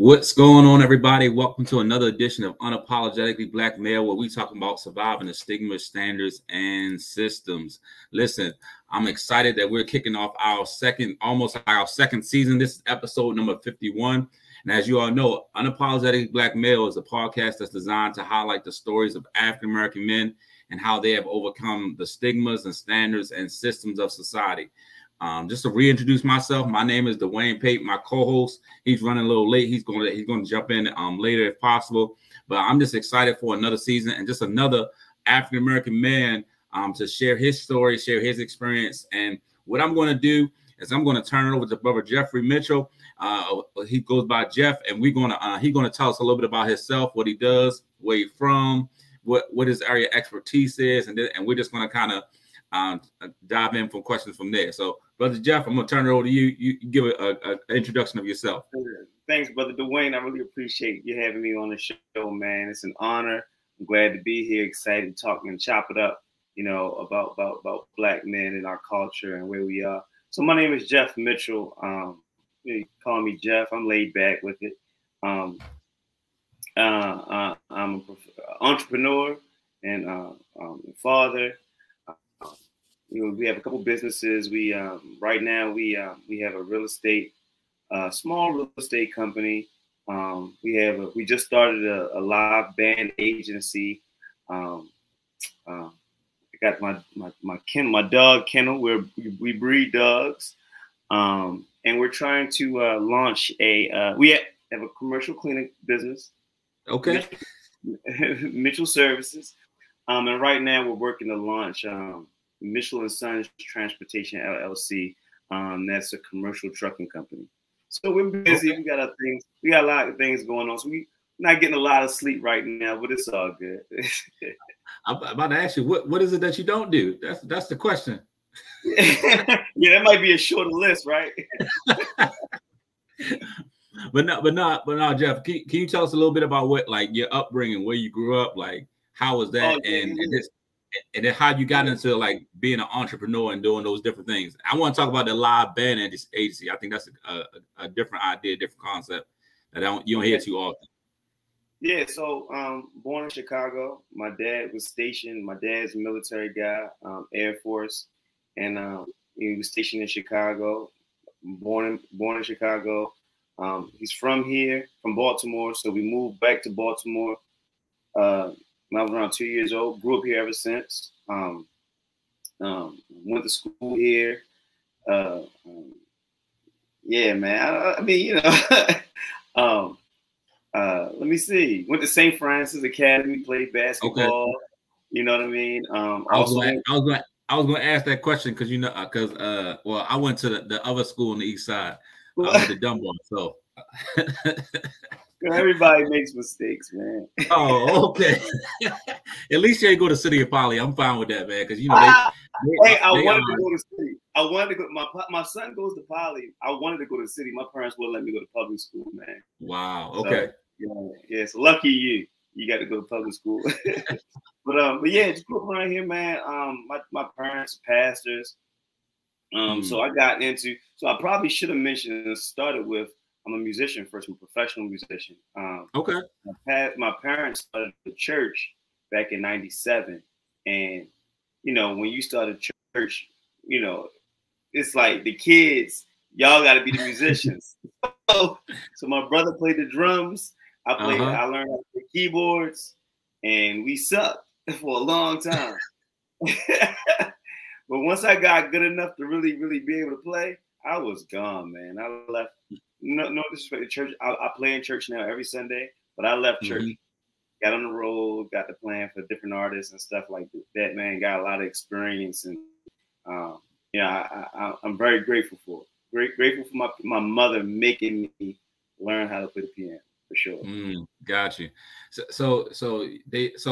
What's going on, everybody? Welcome to another edition of Unapologetically Black Male, where we talk about surviving the stigma, standards, and systems. Listen, I'm excited that we're kicking off our second season. This is episode number 51. And as you all know, Unapologetically Black Male is a podcast that's designed to highlight the stories of African-American men and how they have overcome the stigmas and standards and systems of society. Just to reintroduce myself, my name is Dwayne Pate. My co-host, he's running a little late. He's going to jump in later if possible. But I'm just excited for another season and just another African American man to share his story, share his experience. And what I'm going to do is I'm going to turn it over to Brother Jeffrey Mitchell. He goes by Jeff, and he's going to tell us a little bit about himself, what he does, where he's from, what his area of expertise is, and we're just going to kind of dive in for questions from there. So, Brother Jeff, I'm going to turn it over to you. You give an introduction of yourself. Thanks, Brother Dwayne. I really appreciate you having me on the show, man. It's an honor. I'm glad to be here, excited to talk and chop it up, about Black men and our culture and where we are. So my name is Jeff Mitchell. You call me Jeff. I'm laid back with it. I'm an entrepreneur and father. We have a couple businesses. We right now we have a small real estate company. We just started a live band agency. I got my dog kennel where we breed dogs, and we're trying to launch we have a commercial clinic business. Okay. Mitchell Services, and right now we're working to launch Mitchell and Sons Transportation LLC. That's a commercial trucking company. So we're busy. Okay. We got our things. We got a lot of things going on. So we're not getting a lot of sleep right now, but it's all good. I'm about to ask you, what is it that you don't do? That's the question. Yeah, that might be a shorter list, right? but no, Jeff. Can you tell us a little bit about what, like, your upbringing, where you grew up, like how was that, and then how you got into like being an entrepreneur and doing those different things? I want to talk about the live band agency. I think that's a different idea, different concept that you don't hear too often. Yeah, so born in Chicago. My dad was stationed. My dad's a military guy, Air Force, and he was stationed in Chicago. Born in Chicago. He's from here, from Baltimore. So we moved back to Baltimore when I was around 2 years old. Grew up here ever since. Went to school here. Yeah, man. I mean, let me see. Went to St. Francis Academy, played basketball. Okay. You know what I mean? I was going to ask that question because I went to the other school on the east side. I went to Dunbar, so. Everybody makes mistakes, man. Oh, okay. At least you ain't go to City of Poly. I'm fine with that, man, because I wanted to go to City. I wanted to go. My son goes to Poly. I wanted to go to City. My parents wouldn't let me go to public school, man. Wow. Okay. So, yeah. So lucky you. You got to go to public school. but yeah, just grew up around here, man. My parents are pastors. So I got into. So I probably should have mentioned and started with. I'm a musician first. I'm a professional musician. Okay. My parents started the church back in '97, and when you start a church, it's like the kids, y'all got to be the musicians. So my brother played the drums. I learned how to play keyboards, and we sucked for a long time. But once I got good enough to really, really be able to play, I was gone, man. I left. No disrespect to church. I play in church now every Sunday, but I left church, got on the road, got to playing for different artists and stuff like that. Man, got a lot of experience, and I'm very grateful for it. Grateful for my mother making me learn how to play the piano for sure. Got you. So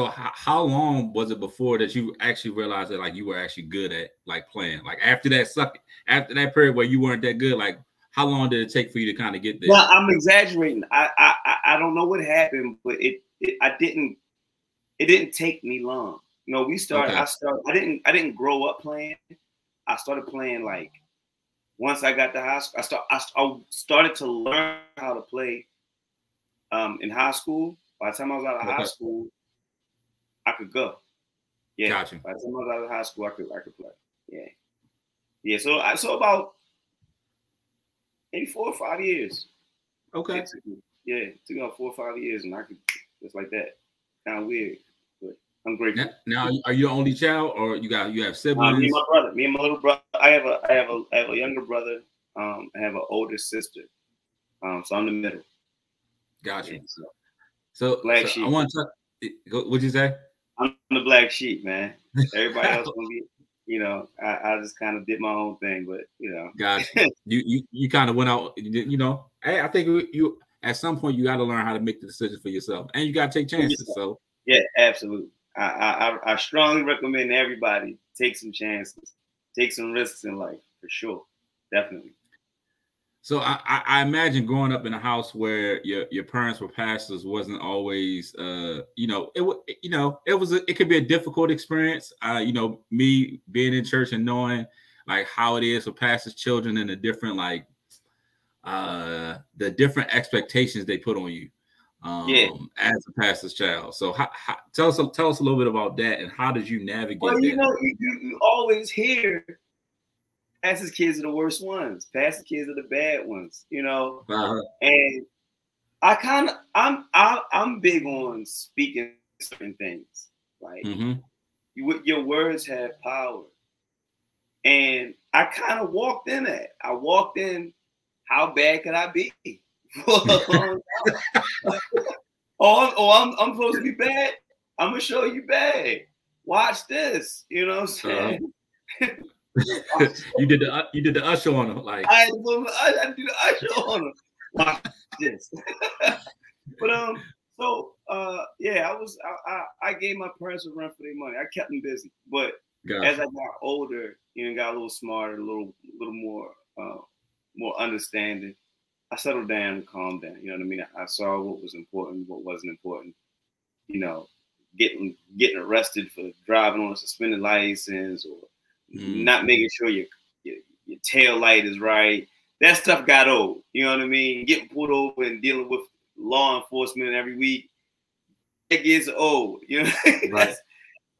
how long was it before that you actually realized that like you were actually good at like playing? Like after that period where you weren't that good, like. How long did it take for you to kind of get there? Well, I'm exaggerating. I don't know what happened, but it didn't take me long. We started. Okay. I didn't grow up playing. I started playing like once I got to high school. I started to learn how to play in high school. By the time I was out of high school, I could go. Yeah. Gotcha. By the time I was out of high school, I could play. Yeah. Yeah. So about maybe 4 or 5 years. Okay. It took about 4 or 5 years, and I could just like that. Kind of weird, but I'm grateful. Now, are you the only child, or you have siblings? Me and my brother. Me and my little brother. I have a younger brother. I have an older sister. So I'm the middle. Gotcha. Yeah, so black sheep. I want to talk. What'd you say? I'm the black sheep, man. Everybody else gonna be, I just kind of did my own thing, but Gotcha. you kind of went out. I think you at some point you got to learn how to make the decision for yourself, and you got to take chances. So yeah, absolutely. I strongly recommend everybody take some chances, take some risks in life for sure, definitely. So I imagine growing up in a house where your parents were pastors wasn't always it could be a difficult experience. Me being in church and knowing like how it is for pastors' children and the different the different expectations they put on you as a pastor's child. So tell us a little bit about that, and how did you navigate that? You always hear pastor's kids are the worst ones. Pastor's kids are the bad ones, And I'm big on speaking certain things. Like your words have power. And I kind of walked in that. I walked in, how bad could I be? I'm supposed to be bad? I'm gonna show you bad. Watch this. You know what I'm saying? You did the usher on him, like I do the usher on him. Watch this. But I gave my parents a run for their money. I kept them busy. But as I got older, got a little smarter, a little more understanding, I settled down and calmed down. You know what I mean? I saw what was important, what wasn't important. Getting arrested for driving on a suspended license or not making sure your tail light is right. That stuff got old. You know what I mean? Getting pulled over and dealing with law enforcement every week, it gets old. Right.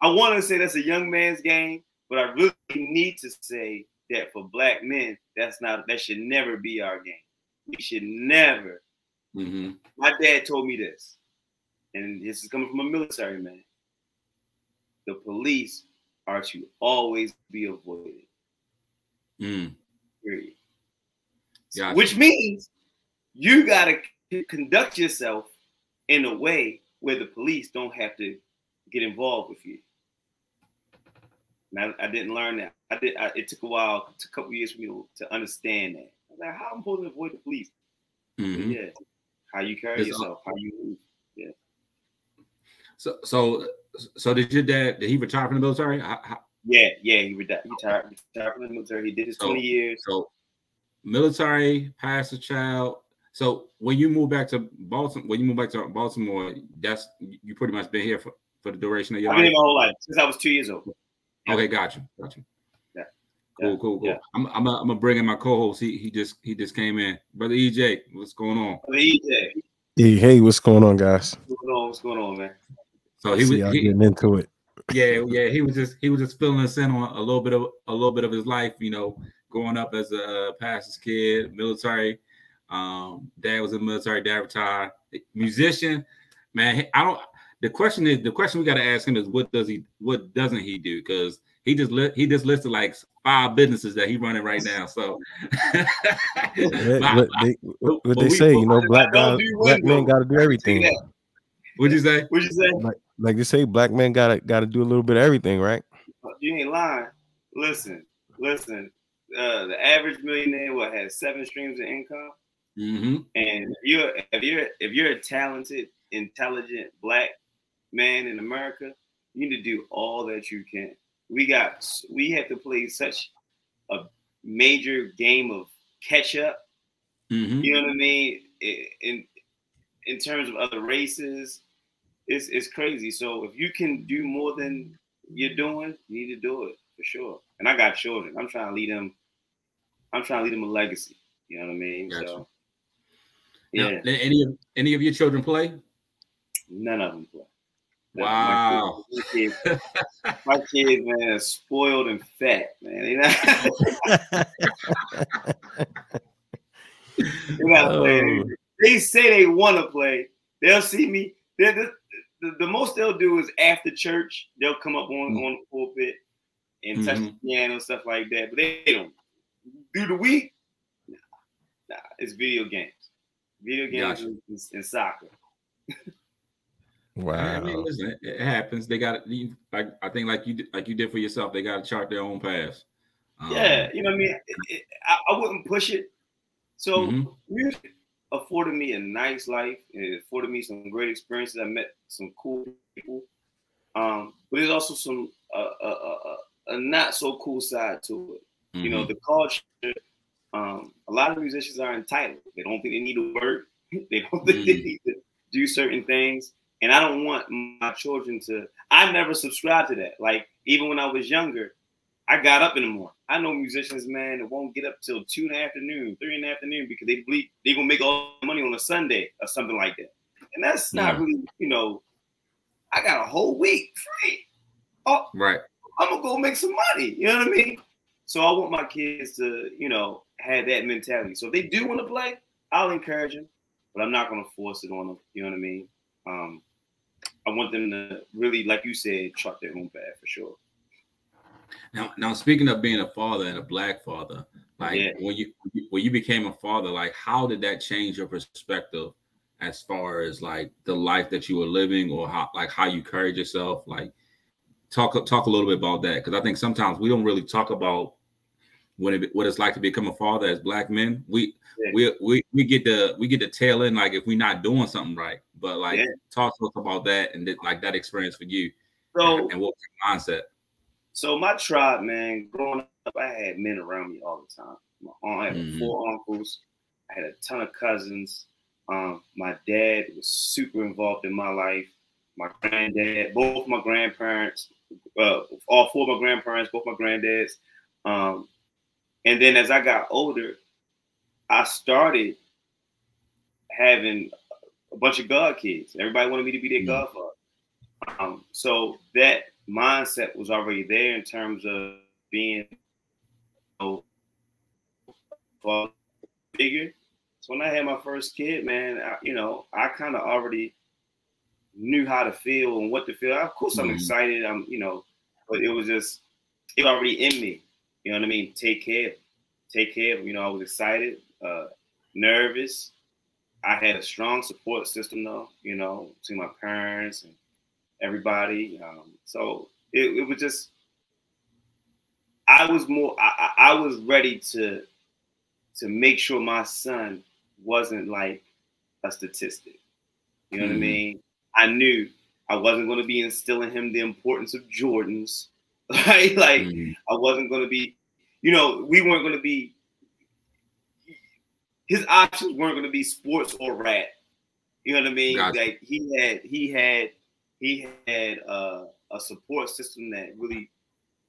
I want to say that's a young man's game, but I really need to say that for black men, that should never be our game. We should never. My dad told me this, and this is coming from a military man. The police are to always be avoided. Period. Gotcha. Which means you got to conduct yourself in a way where the police don't have to get involved with you. And I didn't learn that. It took a while, it took a couple years for me to understand that. I was like, how am I supposed to avoid the police? Yeah, how you carry yourself, how you move. Yeah. So did your dad? Did he retire from the military? Yeah, he retired from the military. He did his 20 years. So military, pastor child. So when you moved back to Baltimore, that's you pretty much been here for the duration of your life. I've been here my whole life since I was 2 years old. Yeah. Okay, got you. Yeah. Cool. Yeah. I'm gonna bring in my co-host. He just came in. Brother EJ, what's going on? Brother EJ. Hey, what's going on, guys? What's going on, man? So he was getting into it. Yeah. He was just filling us in on a little bit of his life. Growing up as a pastor's kid, military. Dad was in the military. Dad retired. Musician, man. The question we got to ask him is what doesn't he do? Because he just listed like 5 businesses that he's running right now. So what they say, black men got to do everything. What'd you say? Like they say, black men got to do a little bit of everything, right? You ain't lying. Listen. The average millionaire has 7 streams of income. And if you're a talented, intelligent black man in America, you need to do all that you can. We have to play such a major game of catch up. You know what I mean? In terms of other races, it's crazy. So if you can do more than you're doing, you need to do it for sure. And I got children. I'm trying to lead them a legacy. You know what I mean? Gotcha. So Yeah. Now, any of your children play? None of them play. Wow. My kids, man, are spoiled and fat, man. You know? They're not playing. They say they want to play. They'll see me. The most they'll do is after church, they'll come up on the pulpit and touch the piano and stuff like that. But they don't. Through the week, nah, it's video games. Video games and soccer. Wow. I mean, listen, it happens. They got like I think like you did for yourself. They got to chart their own paths. Yeah, you know what I mean. I wouldn't push it. So music afforded me a nice life. It afforded me some great experiences. I met some cool people. But there's also some a not so cool side to it. You know, the culture. A lot of musicians are entitled. They don't think they need to work. They don't think they need to do certain things. And I don't want my children to. I never subscribed to that. Like even when I was younger, I got up in the morning. I know musicians, man, that won't get up till 2 in the afternoon, 3 in the afternoon because they believe they're gonna make all the money on a Sunday or something like that. And that's not really, you know. I got a whole week free. Oh, right. I'm gonna go make some money. You know what I mean? So I want my kids to, you know, have that mentality. So if they do want to play, I'll encourage them, but I'm not gonna force it on them. You know what I mean? I want them to really, like you said, chart their own path for sure. Now, speaking of being a father and a Black father, like when you became a father, like how did that change your perspective as far as like the life that you were living, or how you carried yourself? Like talk a little bit about that, because I think sometimes we don't really talk about what it's like to become a father as Black men. We get the tail end, like if we're not doing something right. But like talk to us about that and like that experience for you. So and what was your mindset? So my tribe, man, growing up, I had men around me all the time. I had 4 uncles. I had a ton of cousins. My dad was super involved in my life. My granddad, both my grandparents, all 4 of my grandparents, both my granddads. And then as I got older, I started having a bunch of god kids. Everybody wanted me to be their godfather. So that mindset was already there in terms of being a father figure. So when I had my first kid, man, I kind of already knew how to feel and what to feel. Of course, I'm excited. But it was already in me. You know what I mean? Take care of him. I was excited, nervous. I had a strong support system though, between my parents and everybody. So it was just, I was ready to make sure my son wasn't like a statistic. You know what I mean? I knew I wasn't going to be instilling him the importance of Jordans, right? Like I wasn't going to be, we weren't going to be, his options weren't going to be sports or rap. You know what I mean? Gotcha. Like he had a support system that really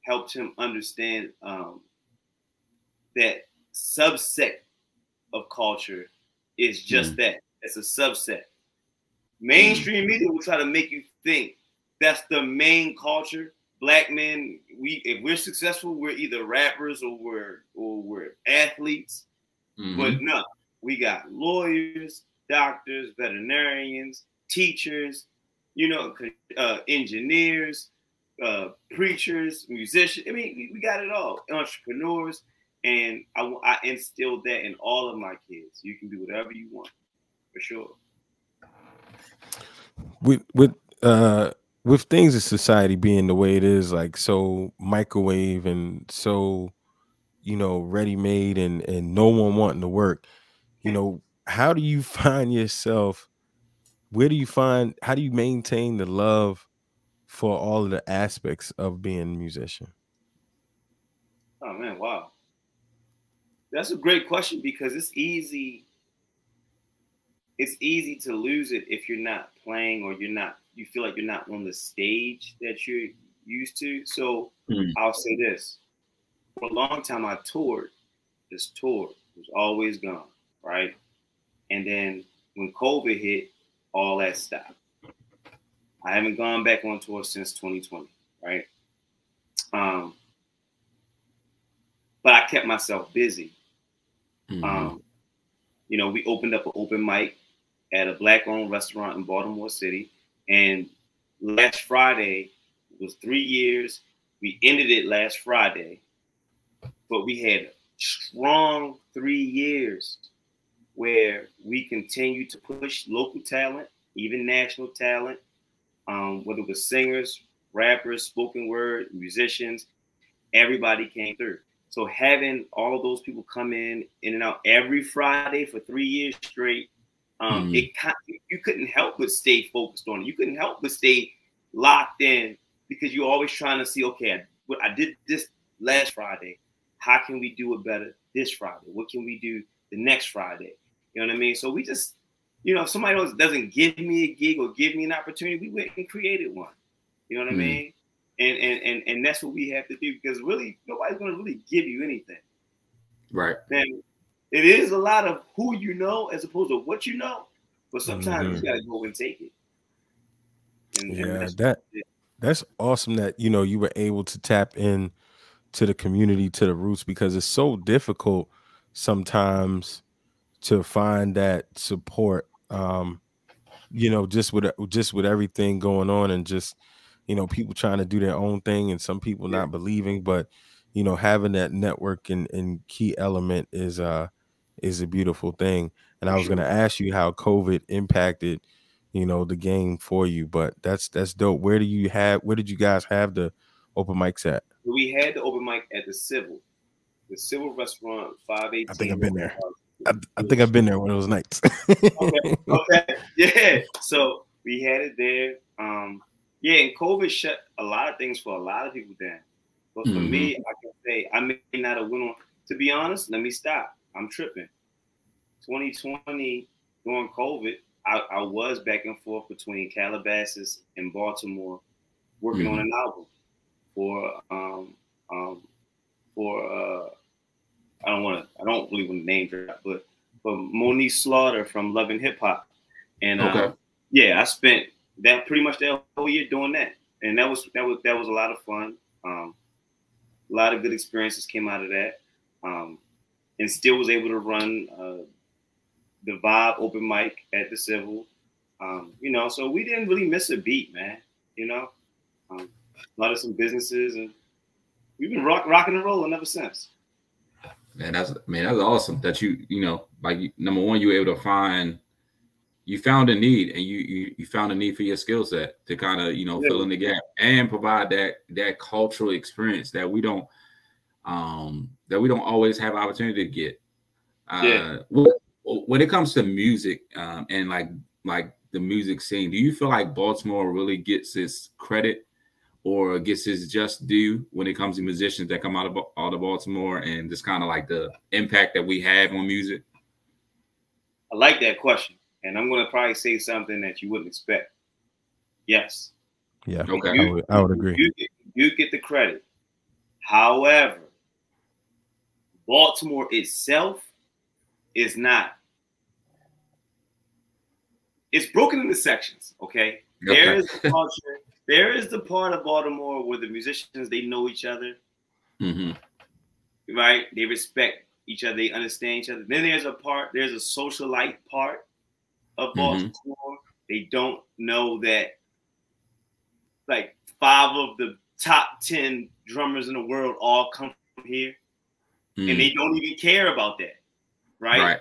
helped him understand that subset of culture is just that. It's a subset. Mainstream media will try to make you think that's the main culture. Black men, if we're successful, we're either rappers or we're athletes. But no, we got lawyers, doctors, veterinarians, teachers, engineers, preachers, musicians. I mean, we got it all. Entrepreneurs, and I instilled that in all of my kids. You can do whatever you want, for sure. With things in society being the way it is, like so microwave and so ready-made and no one wanting to work, how do you find yourself? How do you maintain the love for all of the aspects of being a musician? Oh man, wow. That's a great question, because it's easy to lose it if you're not playing, or you feel like you're not on the stage that you're used to. So I'll say this. For a long time I toured. This tour was always gone, right? And then when COVID hit, all that stopped. I haven't gone back on tour since 2020, right? But I kept myself busy. Mm-hmm. You know, we opened up an open mic at a Black-owned restaurant in Baltimore City, and last Friday was 3 years. We ended it last Friday, but we had strong 3 years where we continued to push local talent, even national talent, whether it was singers, rappers, spoken word, musicians, everybody came through. So having all of those people come in and out every Friday for 3 years straight, you couldn't help but stay focused on it. You couldn't help but stay locked in because you're always trying to see, okay, I did this last Friday. How can we do it better this Friday? What can we do the next Friday? You know what I mean? So we just, you know, if somebody else doesn't give me a gig or give me an opportunity, we went and created one. You know what I mean? And that's what we have to do, because really nobody's going to really give you anything. Right. And it is a lot of who you know as opposed to what you know, but sometimes you got to go and take it. And that's awesome that, you know, you were able to tap in to the community, to the roots, because it's so difficult sometimes to find that support. You know, just with everything going on, and just, you know, people trying to do their own thing and some people not believing, but, you know, having that network and key element is a beautiful thing. And I was going to ask you how COVID impacted, you know, the game for you, but that's dope. Where did you guys have the open mics at? We had the open mic at the Civil restaurant, 518. I think I've been there. I think I've been there one of those nights. Okay. Yeah. So we had it there. Yeah, and COVID shut a lot of things for a lot of people down. But for me, I can say I may not have went on. To be honest, let me stop. I'm tripping. 2020, during COVID, I was back and forth between Calabasas and Baltimore, working on an album for I don't really want to name drop, but Monique Slaughter from Love and Hip Hop. And yeah, I spent that pretty much that whole year doing that. And that was a lot of fun. A lot of good experiences came out of that. And still was able to run the Vibe open mic at the Civil. You know, so we didn't really miss a beat, man. You know, a lot of some businesses, and we've been rocking and rolling ever since. Man, that's awesome that you know, like, number one, you were able to find a need, and you found a need for your skill set to kind of, you know, fill in the gap and provide that cultural experience that we don't always have opportunity to get. When it comes to music, and like the music scene, do you feel like Baltimore really gets its credit or gets its just due when it comes to musicians that come out of Baltimore, and just kind of like the impact that we have on music? I like that question, and I'm going to probably say something that you wouldn't expect. Yes. Yeah. Okay. I would agree. You get the credit. However, Baltimore itself is not. It's broken into sections. Okay. There is the culture. There is the part of Baltimore where the musicians, they know each other, right? They respect each other. They understand each other. Then there's a socialite part of Baltimore. They don't know that, like, 5 of the top 10 drummers in the world all come from here, and they don't even care about that, right?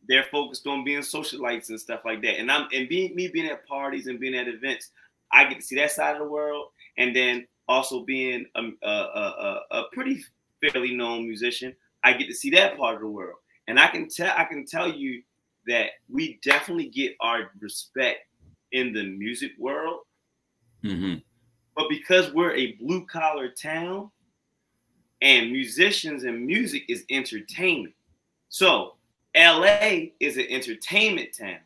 They're focused on being socialites and stuff like that. And being at parties and being at events, I get to see that side of the world, and then also being a pretty fairly known musician, I get to see that part of the world. And I can tell you that we definitely get our respect in the music world. But because we're a blue collar town, and musicians and music is entertainment, so LA is an entertainment town.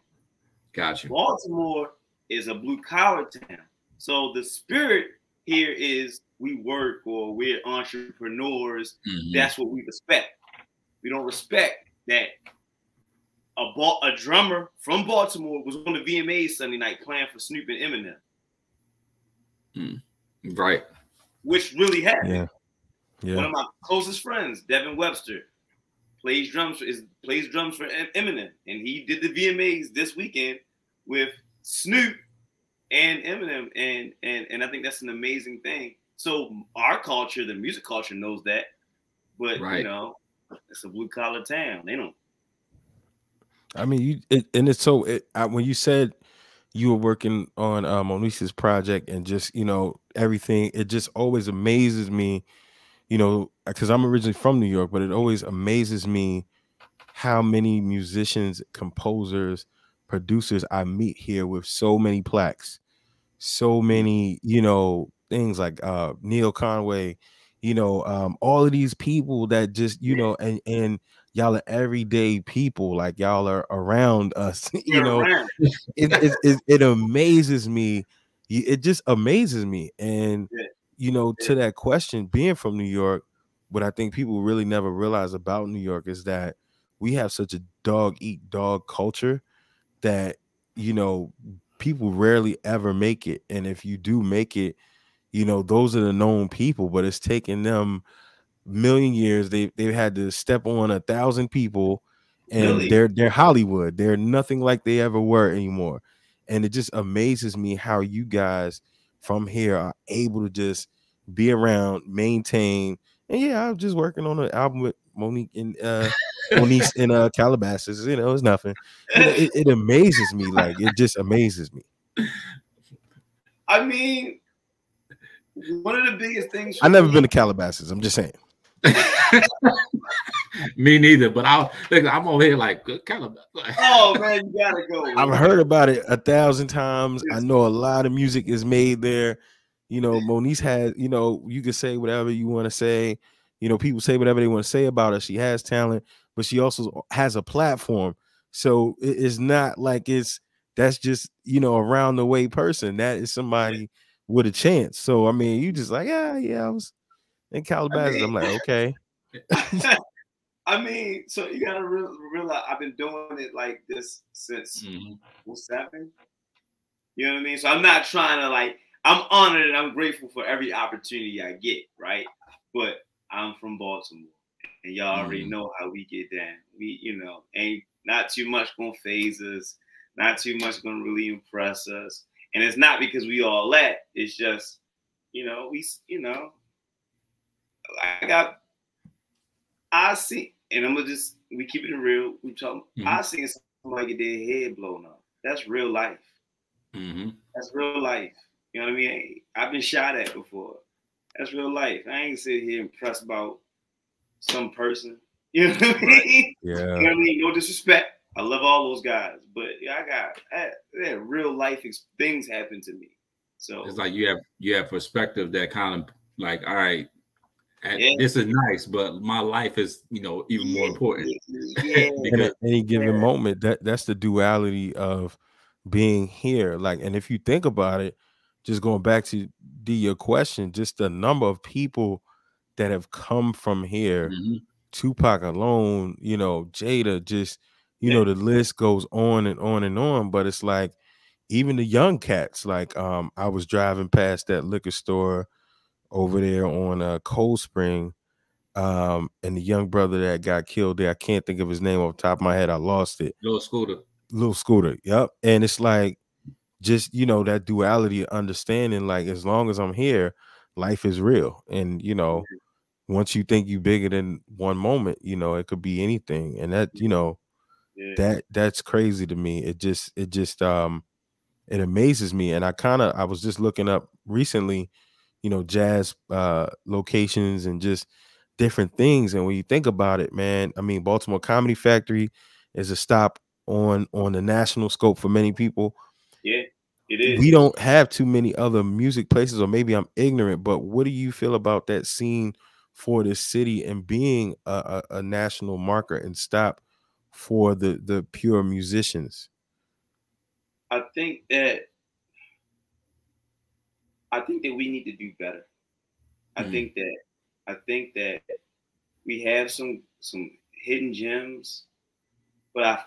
Gotcha. Baltimore is a blue collar town. So the spirit here is we work, or we're entrepreneurs. That's what we respect. We don't respect that, a drummer from Baltimore was on the VMAs Sunday night playing for Snoop and Eminem. Right. Which really happened. Yeah. One of my closest friends, Devin Webster, plays drums for Eminem, and he did the VMAs this weekend with Snoop and Eminem, and I think that's an amazing thing. So our culture, the music culture, knows that, but you know, it's a blue collar town. They don't. I mean, when you said you were working on Monique's project and just, you know, everything, it just always amazes me, you know, because I'm originally from New York, but it always amazes me how many musicians, composers, producers I meet here with so many plaques, so many, you know, things like Neil Conway, you know, all of these people that just, you know, and y'all are everyday people, like y'all are around us, you know. It amazes me. It just amazes me. And you know, to that question, being from New York, what I think people really never realize about New York is that we have such a dog eat dog culture that, you know, people rarely ever make it. And if you do make it, you know, those are the known people, but it's taken them million years. They've had to step on 1,000 people, and they're Hollywood. They're nothing like they ever were anymore. And it just amazes me how you guys from here are able to just be around, maintain. And yeah, I'm just working on an album with Monique and Monique in Calabasas. You know, it's nothing. You know, it amazes me. Like, it just amazes me. I mean, one of the biggest things. I've never been to Calabasas. I'm just saying. Me neither, but I'm over here like Calabasas. Oh man, you gotta go. I've heard about it 1,000 times. I know a lot of music is made there. You know, Monique has, you know, you can say whatever you want to say. You know, people say whatever they want to say about her. She has talent, but she also has a platform. So it's not like that's just, you know, around the way person. That is somebody with a chance. So I mean, you just like, I was in Calabasas. I'm like, okay. I mean, so you gotta realize I've been doing it like this since 07. You know what I mean? So I'm not trying to like. I'm honored and I'm grateful for every opportunity I get, right? But I'm from Baltimore, and y'all already know how we get down. We, you know, ain't not too much gonna phase us, not too much gonna really impress us, and it's not because we all that. It's just, you know, I see, and I'm gonna just we keep it real. We talk. I seen somebody get their head blown off. That's real life. That's real life. You know what I mean? I've been shot at before. That's real life. I ain't sitting here impressed about some person. You know what I mean? Yeah. You know what I mean? No disrespect. I love all those guys, but yeah, I got real life things happen to me. So it's like you have perspective that kind of like, all right, this is nice, but my life is, you know, even more important. Because at any given moment, that's the duality of being here. Like, and if you think about it, just going back to your question, just the number of people that have come from here, Tupac alone, you know, Jada, just, you know, the list goes on and on and on. But it's like, even the young cats, like I was driving past that liquor store over there on Cold Spring, and the young brother that got killed there, I can't think of his name off the top of my head. I lost it. Little Scooter. Yep. And it's like, just, you know, that duality of understanding, like, as long as I'm here, life is real. And, you know, once you think you bigger than one moment, you know, it could be anything. And that, you know, that's crazy to me. It just it amazes me. And I was just looking up recently, you know, jazz locations and just different things. And when you think about it, man, I mean, Baltimore Comedy Factory is a stop on the national scope for many people. Yeah, it is. We don't have too many other music places, or maybe I'm ignorant, but what do you feel about that scene for this city and being a national marker and stop for the pure musicians? I think that we need to do better. I think that we have some hidden gems but I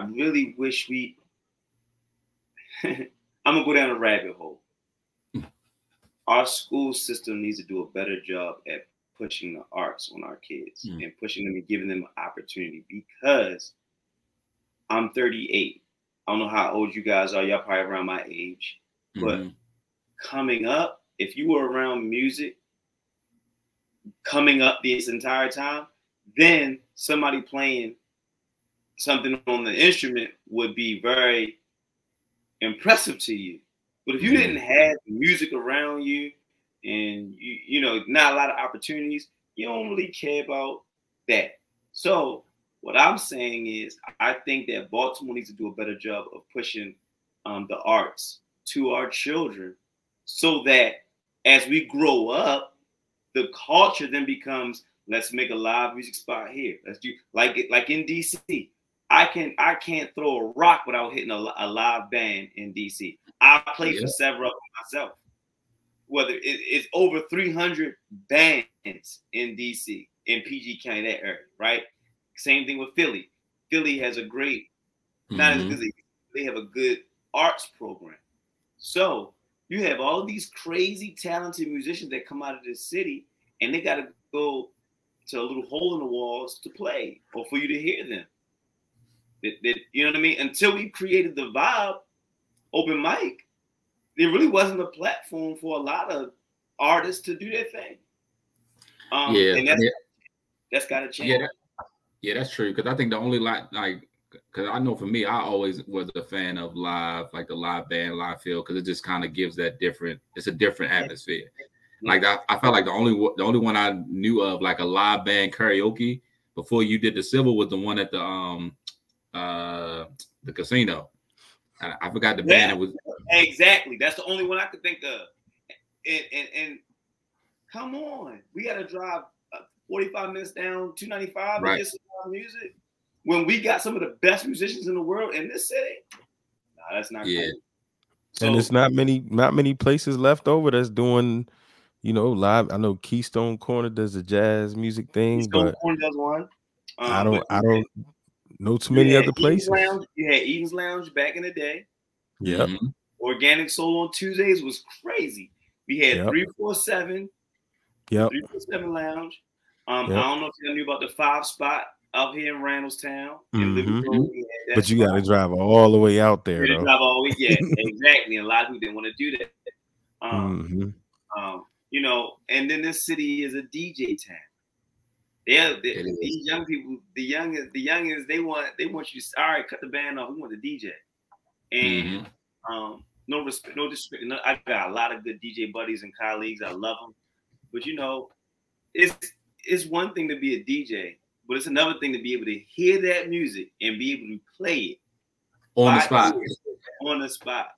really wish we. I'm gonna go down a rabbit hole. Our school system needs to do a better job at pushing the arts on our kids and pushing them and giving them an opportunity, because I'm 38. I don't know how old you guys are. Y'all probably around my age. But coming up, if you were around music coming up this entire time, then somebody playing something on the instrument would be very impressive to you. But if you didn't have music around you and you know, not a lot of opportunities, you don't really care about that. So what I'm saying is, I think that Baltimore needs to do a better job of pushing the arts to our children, so that as we grow up, the culture then becomes, let's make a live music spot here. Let's do like in DC. I can't throw a rock without hitting a live band in DC. I played for several of them myself. Whether it's over 300 bands in DC, in PG County, that area, right? Same thing with Philly. Philly has a great, not as good as they have a good arts program. So you have all these crazy talented musicians that come out of this city, and they got to go to a little hole in the walls to play or for you to hear them. You know what I mean? Until we created the Vibe open mic, there really wasn't a platform for a lot of artists to do their thing. And that's got to change. Yeah, that's true. Because I think the only because I know for me, I always was a fan of live, like the live band, live feel, because it just kind of gives that it's a different atmosphere. Like I felt like the only one I knew of like a live band karaoke before you did the Civil was the one at the casino. I forgot the band. It was exactly. That's the only one I could think of. And come on, we got to drive 45 minutes down 295 and get some music when we got some of the best musicians in the world in this city. Nah, that's not cool. So, and it's not many places left over that's doing, you know, live. I know Keystone Corner does the jazz music thing, Keystone Corner does one. I don't know too many other places. You had Eden's Lounge back in the day. Yep. Organic Soul on Tuesdays was crazy. We had 347. Yep. 347 Lounge. I don't know if you knew about the 5 spot up here in Randallstown. But you got to drive all the way out there, though. Drive all the way, exactly. And a lot of people didn't want to do that. You know, and then this city is a DJ town. These young people, the youngins, they want you to, all right, cut the band off. We want the DJ. And no respect, no disrespect. I got a lot of good DJ buddies and colleagues. I love them. But you know, it's one thing to be a DJ, but it's another thing to be able to hear that music and be able to play it on the spot. On the spot.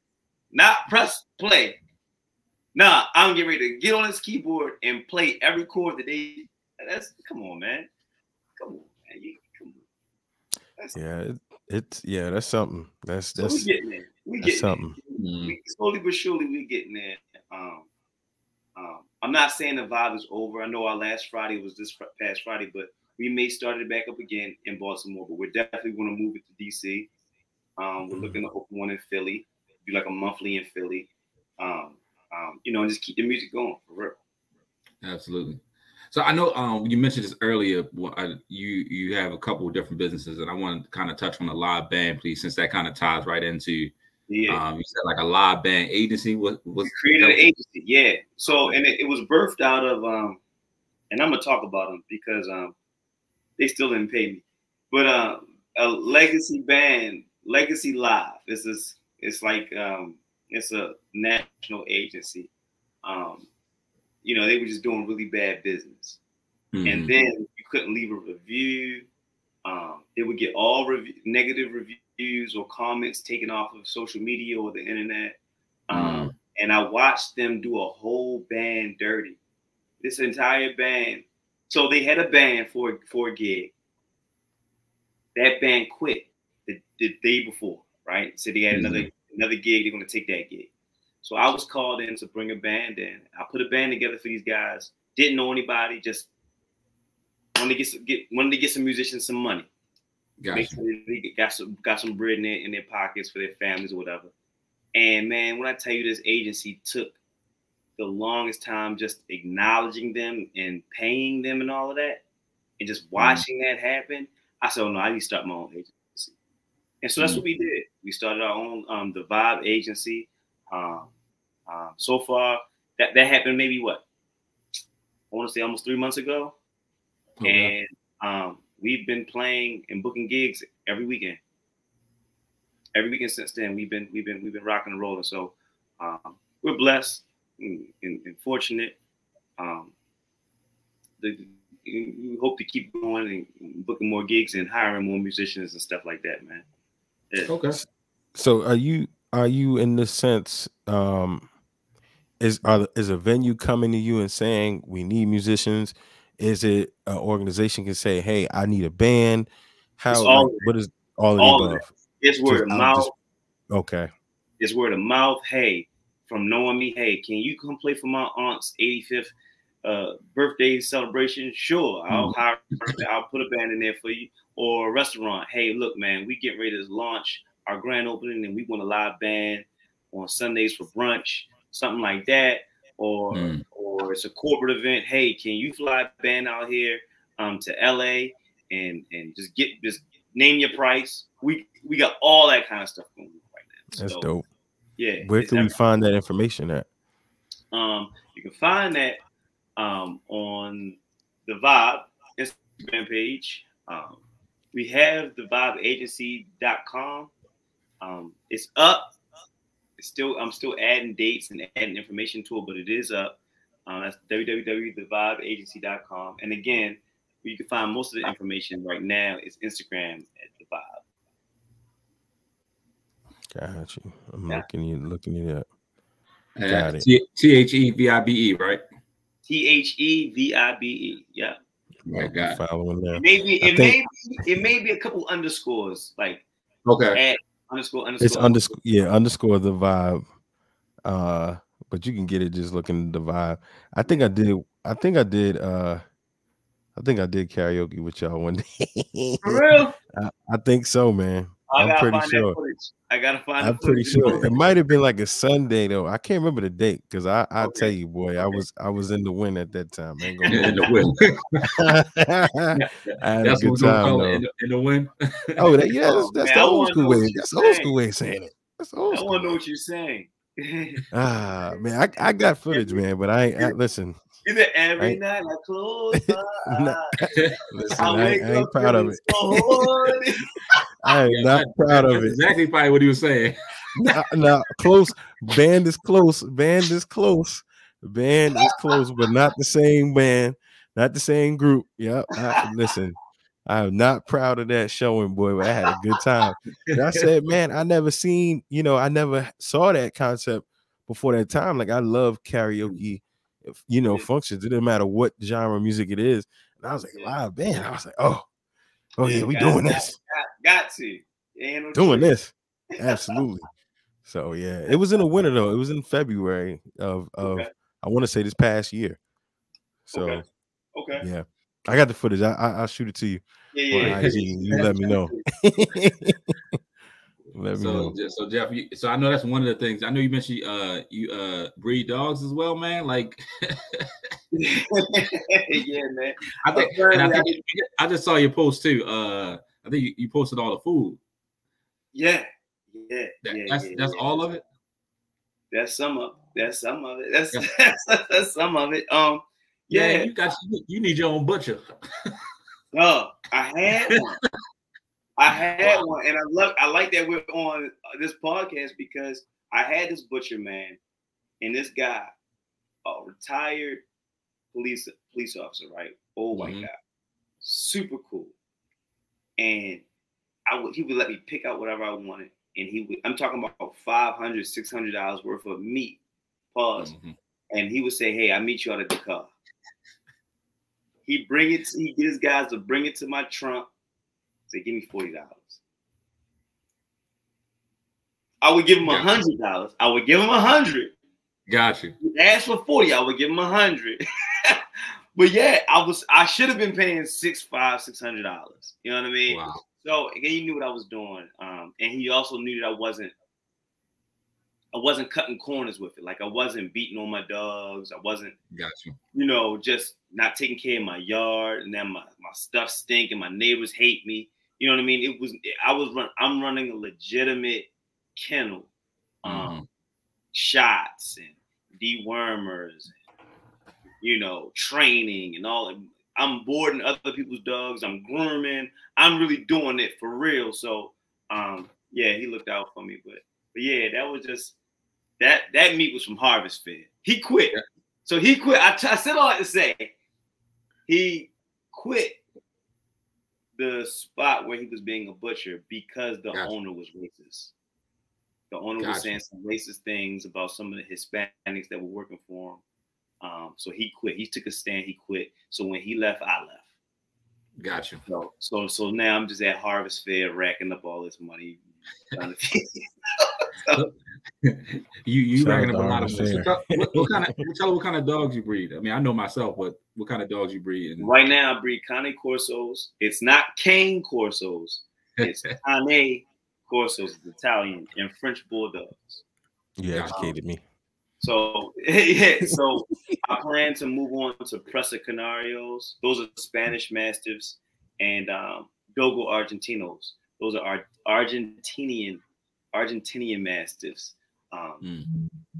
Not press play. Nah, I'm getting ready to get on this keyboard and play every chord that they. Come on, man. Come on, man. That's something. That's we getting there. We getting something. There. Slowly but surely we getting there. I'm not saying the Vibe is over. I know our last Friday was this past Friday, but we may start it back up again in Baltimore. But we're definitely going to move it to DC. We're looking to open one in Philly, do like a monthly in Philly. You know, and just keep the music going for real. Absolutely. So I know you mentioned this earlier. You have a couple of different businesses, and I want to kind of touch on the live band, please, since that kind of ties right into. You said like a live band agency. We created an agency, So and it was birthed out of and I'm gonna talk about them because they still didn't pay me, but a legacy band, Legacy Live. It's like it's a national agency. You know, they were just doing really bad business. And then you couldn't leave a review. They would get all negative reviews or comments taken off of social media or the internet. And I watched them do a whole band dirty. This entire band. So they had a band for a gig. That band quit the day before, right? So they had another gig. They're going to take that gig. So I was called in to bring a band in. I put a band together for these guys. Didn't know anybody. Just wanted to get some musicians some money. make sure they got some bread in their pockets for their families or whatever. And man, when I tell you, this agency took the longest time just acknowledging them and paying them and all of that, and just watching that happen, I said, oh no, I need to start my own agency. And so that's what we did. We started our own the Vibe agency. So far, that happened maybe what? I want to say almost 3 months ago. Okay. And we've been playing and booking gigs every weekend. Every weekend since then, we've been rocking and rolling. So we're blessed and fortunate. We hope to keep going and booking more gigs and hiring more musicians and stuff like that, man. Yeah. Okay. So are you in the sense, is a venue coming to you and saying we need musicians? Is it an organization can say, hey, I need a band? How, what is all of the above? It's word of mouth. Okay. It's word of mouth. Hey, from knowing me, hey, can you come play for my aunt's 85th birthday celebration? Sure, I'll put a band in there for you. Or a restaurant. Hey, look, man, we get ready to launch our grand opening and we want a live band on Sundays for brunch, something like that. Or it's a corporate event. Hey, can you fly a band out here to LA and just name your price? We got all that kind of stuff going on right now. That's dope. Yeah. Where can we find that information at? You can find that on the Vibe Instagram page. We have the vibeagency.com. It's up. I'm still adding dates and adding information to it, but it is up. That's www.thevibeagency.com. And again, where you can find most of the information right now is Instagram at the Vibe. Got you. I'm looking it up. Got it. THEVIBE, right? THEVIBE. Yeah. Right, got following that. It may be a couple underscores, like okay. Underscore. It's underscore the Vibe. But you can get it just looking at the Vibe. I think I did karaoke with y'all one day. For real? I think so, man. I'm pretty sure. I gotta find. I'm pretty sure it might have been like a Sunday though. I can't remember the date because I'll tell you, boy, I was in the wind at that time. I ain't gonna in the wind. I had a good time though. In the wind. Oh, that's the old school way. That's the old school way of saying it. That's old school. I want to know what you're saying. Man, I got footage, man, but I ain't listen. Either every night I close my eyes. Listen, I ain't proud of it. I am not proud of it. Exactly probably what he was saying. Now, close. Band is close. Band is close. Band is close, but not the same band, not the same group. Yeah. Listen, I am not proud of that showing, boy, but I had a good time. And I said, man, I never saw that concept before that time. Like, I love karaoke, functions. It didn't matter what genre of music it is. And I was like, live band. I was like, oh yeah, we doing this. Got to. Doing this. Absolutely. So yeah, it was in the winter though. It was in February of I want to say this past year. So okay. Yeah. I got the footage. I'll shoot it to you. Yeah. You let me know. Let me know. So Jeff, so I know that's one of the things. I know you mentioned you breed dogs as well, man. Like, yeah, man. I think I just saw your post too. I think you posted all the food. Yeah. That's all of it. That's some of it. That's some of it. Yeah, you need your own butcher. No, I had one, and I like that we're on this podcast because I had this butcher man, and this guy, a retired police officer, right? Old white guy, super cool, and he would let me pick out whatever I wanted, and I'm talking about $500, $600 worth of meat, and he would say, "Hey, I'll meet you out at the car." He get his guys to bring it to my trunk. Say, give me $40. I would give him $100. I would give him $100. Got you. He asked for $40. I would give him $100. But yeah, I should have been paying $600. You know what I mean? Wow. So he knew what I was doing, and he also knew that I wasn't cutting corners with it. Like I wasn't beating on my dogs. I wasn't, Gotcha. Just not taking care of my yard, and then my stuff stink, and my neighbors hate me. You know what I mean? I'm running a legitimate kennel, shots and dewormers, training and all. I'm boarding other people's dogs. I'm grooming. I'm really doing it for real. So, he looked out for me. But yeah, that was just that meat was from Harvest Fair. He quit. Yeah. So he quit. I said all that to say he quit the spot where he was being a butcher because the owner was racist. The owner was saying some racist things about some of the Hispanics that were working for him. So he quit. He took a stand. He quit. So when he left, I left. Gotcha. So now I'm just at Harvest Fair racking up all this money. You racking up a lot of money. So tell me what kind of dogs you breed. I mean, I know myself, but what kind of dogs you breed? Right now, I breed Cane Corsos. It's not Cane Corsos. It's Cane Corsos. It's Italian, and French Bulldogs. You educated me. So so I plan to move on to Presa Canarios. Those are Spanish Mastiffs, and Dogo Argentinos. Those are Argentinian Mastiffs.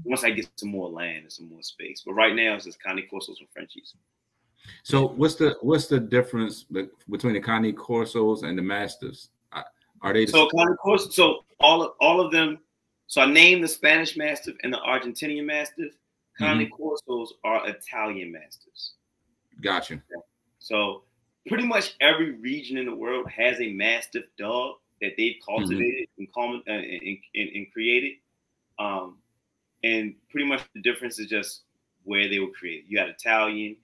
Once I get some more land and some more space, but right now it's just Cane Corsos and Frenchies. So what's the difference between the Cane Corsos and the Mastiffs? Are they Cane Corsos? So all of them. So I named the Spanish Mastiff and the Argentinian Mastiff. Cane Corsos are Italian Mastiffs. Gotcha. So pretty much every region in the world has a Mastiff dog that they've cultivated and created. And pretty much the difference is just where they were created. You got Italian,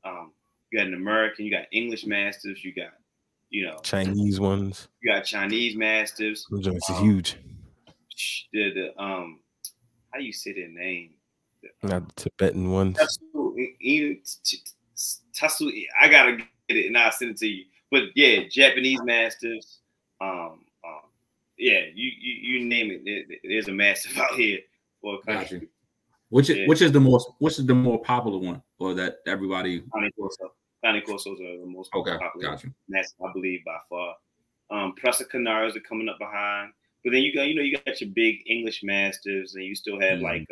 you got an American, you got English Mastiffs, you got, Chinese ones. You got Chinese Mastiffs. Those are huge. The how do you say their name? Not the Tibetan ones. Tasu, I gotta get it and I'll send it to you. But yeah, Japanese Mastiffs. You name it. There's a Mastiff out here for a country. Gotcha. Which is the more popular one, or that everybody? Cane Corsos are the most popular. Gotcha. Mastiff, I believe, by far. Presa Canarios are coming up behind. But then you got your big English Mastiffs, and you still have like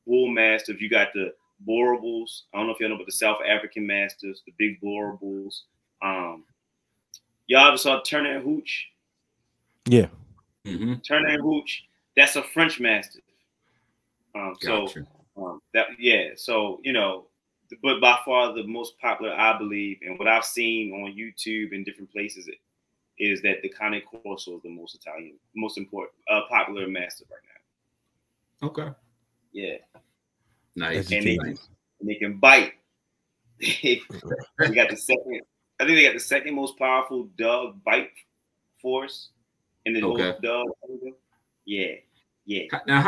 Bull Mastiffs. You got the Boerables. I don't know if y'all know about the South African Mastiffs, the big Boerables. Y'all ever saw Turner and Hooch? Yeah. Turner and Hooch. That's a French Mastiff. Gotcha. But by far the most popular, I believe, and what I've seen on YouTube and different places, is that the Cane Corso is the most important, popular Mastiff right now. Okay. Yeah. Nice. And they can bite. They got the second. I think they got the second most powerful dog bite force in the whole dog. Yeah. Now,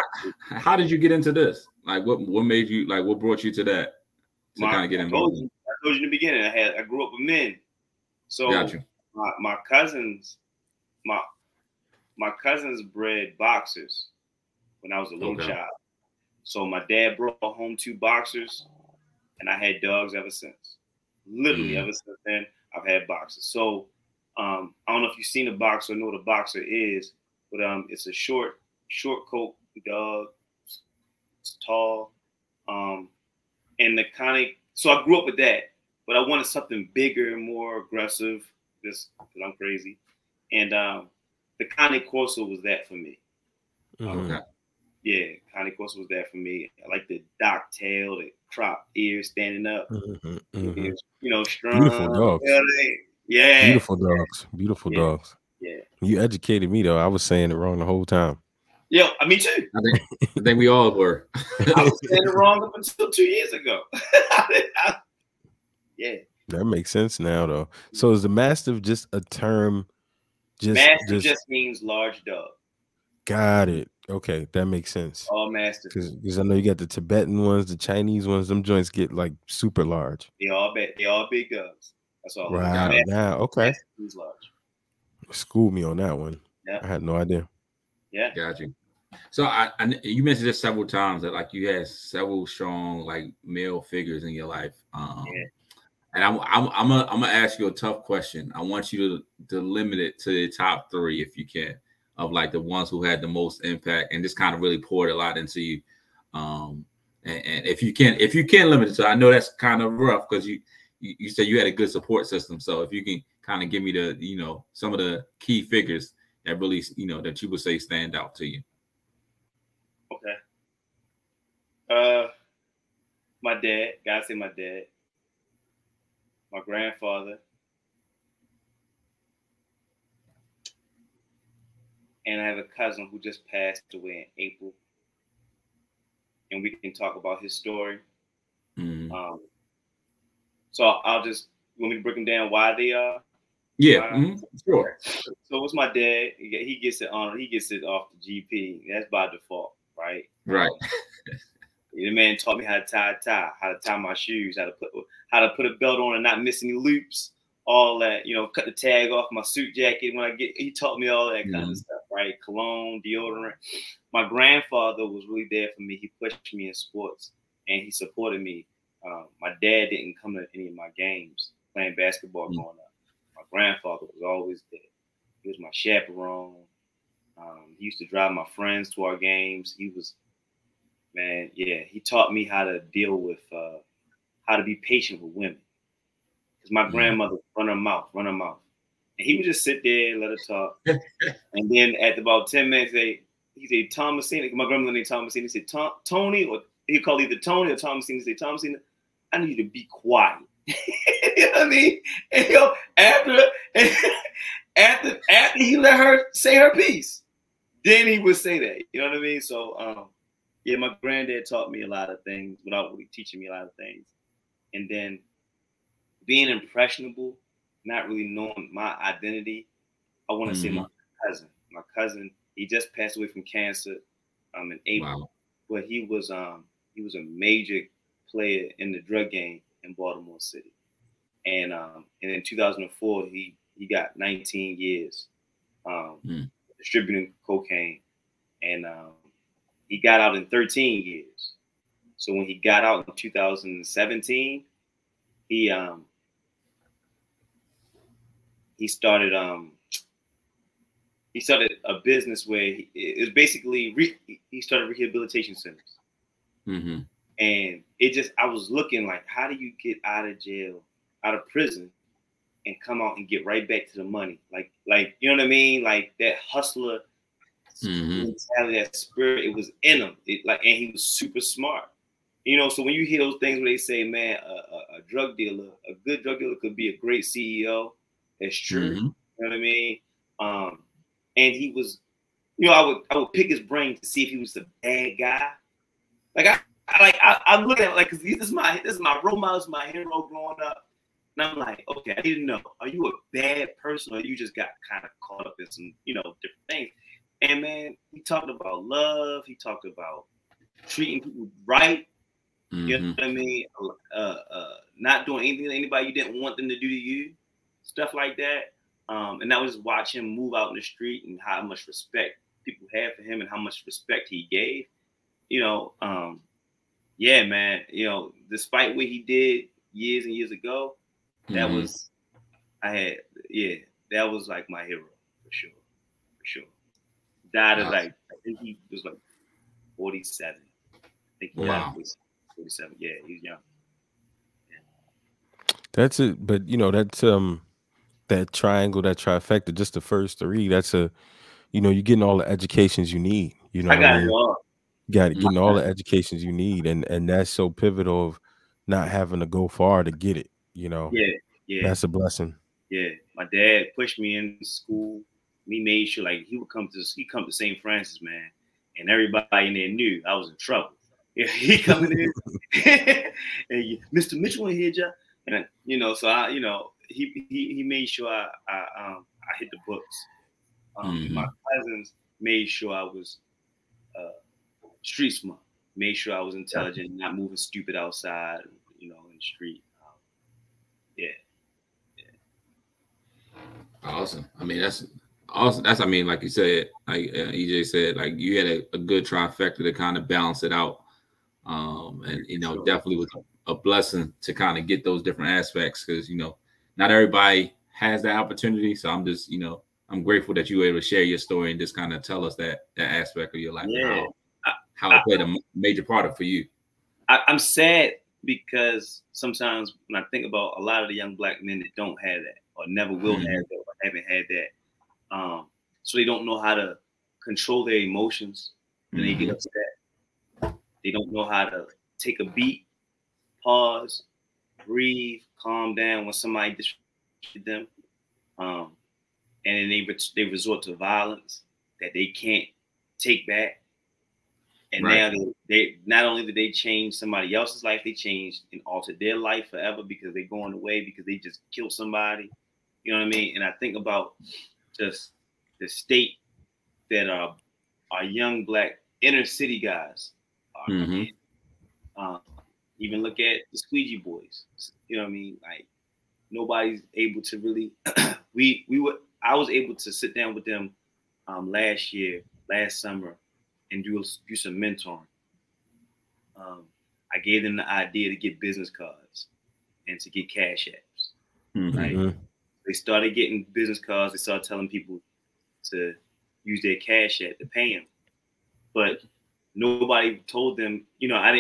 how did you get into this? Like, what made you, like, what brought you to that? To kind of get involved. I told you in the beginning. I grew up with men, so gotcha. My cousins bred boxers when I was a little child. So my dad brought home 2 boxers, and I had dogs ever since. Literally ever since then, I've had boxers. So I don't know if you've seen a boxer or know what a boxer is, but it's a short coat dog. It's tall. And the so I grew up with that, but I wanted something bigger and more aggressive, just because I'm crazy. And the Cane Corso was that for me. Okay. Yeah, Cane Corso was that for me. I like the dock tail, the crop ears standing up. Strong. Beautiful dogs. Yeah. Beautiful dogs. Yeah. You educated me though. I was saying it wrong the whole time. Yeah, me too. I think we all were. I was saying it wrong up until 2 years ago. Yeah. That makes sense now though. So is the Mastiff just a term? Mastiff just means large dog. Got it. Okay, that makes sense. All Mastiff. Because I know you got the Tibetan ones, the Chinese ones. Them joints get like super large. They all big dogs. That's all. Right now, okay. He's large. School me on that one. Yeah. I had no idea. Yeah. Got you. So you mentioned this several times that like you had several strong like male figures in your life. Yeah. And I'm gonna ask you a tough question. I want you to limit it to the top 3 if you can, of like the ones who had the most impact and just kind of really poured a lot into you. And if you can limit it, so I know that's kind of rough because you said you had a good support system. So if you can kind of give me the some of the key figures that really that you would say stand out to you. Okay. My dad, gotta say my dad, my grandfather, and I have a cousin who just passed away in April, and we can talk about his story. Mm-hmm. So I'll just want me to break them down why they are. Yeah, sure. So it's my dad. He gets it on. He gets it off the GP. That's by default, right? Right. The man taught me how to tie a tie, how to tie my shoes, how to put a belt on and not miss any loops, all that. Cut the tag off my suit jacket when I get. He taught me all that kind of stuff, right? Cologne, deodorant. My grandfather was really there for me. He pushed me in sports and he supported me. My dad didn't come to any of my games playing basketball growing up. My grandfather was always there. He was my chaperone. He used to drive my friends to our games. He was, man, yeah. He taught me how to deal with, how to be patient with women. Because my grandmother run her mouth. And he would just sit there and let her talk. And then at about 10 minutes, he said, Thomasina. My grandmother named Thomasina. He said, Tony, or he'd call either Tony or Thomasina. He said, Thomasina, I need you to be quiet. You know what I mean? And after he let her say her piece, then he would say that. You know what I mean? So yeah, my granddad taught me a lot of things without really teaching me a lot of things. And then being impressionable, not really knowing my identity, I want to say my cousin. My cousin, he just passed away from cancer in April. Wow. But he was a major player in the drug game in Baltimore City. And in 2004, he got 19 years distributing cocaine. And he got out in 13 years. So when he got out in 2017, he started a business where it was basically he started rehabilitation centers. And I was looking like, how do you get out of jail, out of prison, and come out and get right back to the money? Like you know what I mean? Like that hustler mentality, that spirit, it was in him. And he was super smart. So when you hear those things where they say, man, a good drug dealer could be a great CEO, that's true. You know what I mean? And he was, I would pick his brain to see if he was a bad guy. I'm looking at it because this is my role model, this is my hero growing up. And I'm like, okay, I didn't know. Are you a bad person or you just got kind of caught up in some, different things? And man, he talked about love. He talked about treating people right. You know what I mean? Not doing anything to anybody you didn't want them to do to you. Stuff like that. And I was watching him move out in the street and how much respect people had for him and how much respect he gave. Yeah, man, despite what he did years and years ago, that was like my hero for sure. Died at I think he was like 47. I think he died at 47. Yeah, he was young. Yeah. That's it, but that's that triangle, that trifecta, just the first 3. That's you're getting all the educations you need. I got it all. Getting all the educations you need, and that's so pivotal of not having to go far to get it. Yeah. That's a blessing. Yeah, my dad pushed me in school. He made sure he would come to St. Francis, man, and everybody in there knew I was in trouble. Yeah, he coming in, and Mr. Mitchell in here, Jeff, and so I, he made sure I hit the books. My cousins made sure I was street smart, made sure I was intelligent, not moving stupid outside, in the street. Yeah. Awesome. I mean, Also, that's, I mean, like you said, like EJ said, like you had a good trifecta to kind of balance it out. And you know, Sure. definitely was a blessing to kind of get those different aspects, because you know, not everybody has that opportunity. So I'm just, you know, I'm grateful that you were able to share your story and just kind of tell us that aspect of your life and Yeah. how it played a major part of for you. I'm sad because sometimes when I think about a lot of the young black men that don't have that or never will have that or haven't had that, so they don't know how to control their emotions when they get upset. They don't know how to take a beat, pause, breathe, calm down when somebody disrespected them, and then they resort to violence that they can't take back. And Right. now they not only did they change somebody else's life, they changed and altered their life forever because they're going away because they just killed somebody. You know what I mean? And I think about just the state that our young black inner city guys are in. Even look at the Squeegee Boys. You know what I mean? Like nobody's able to really. I was able to sit down with them last summer, and do some mentoring. I gave them the idea to get business cards and to get cash apps. Right? They started getting business cards. They started telling people to use their cash app to pay them, but nobody told them. You know, I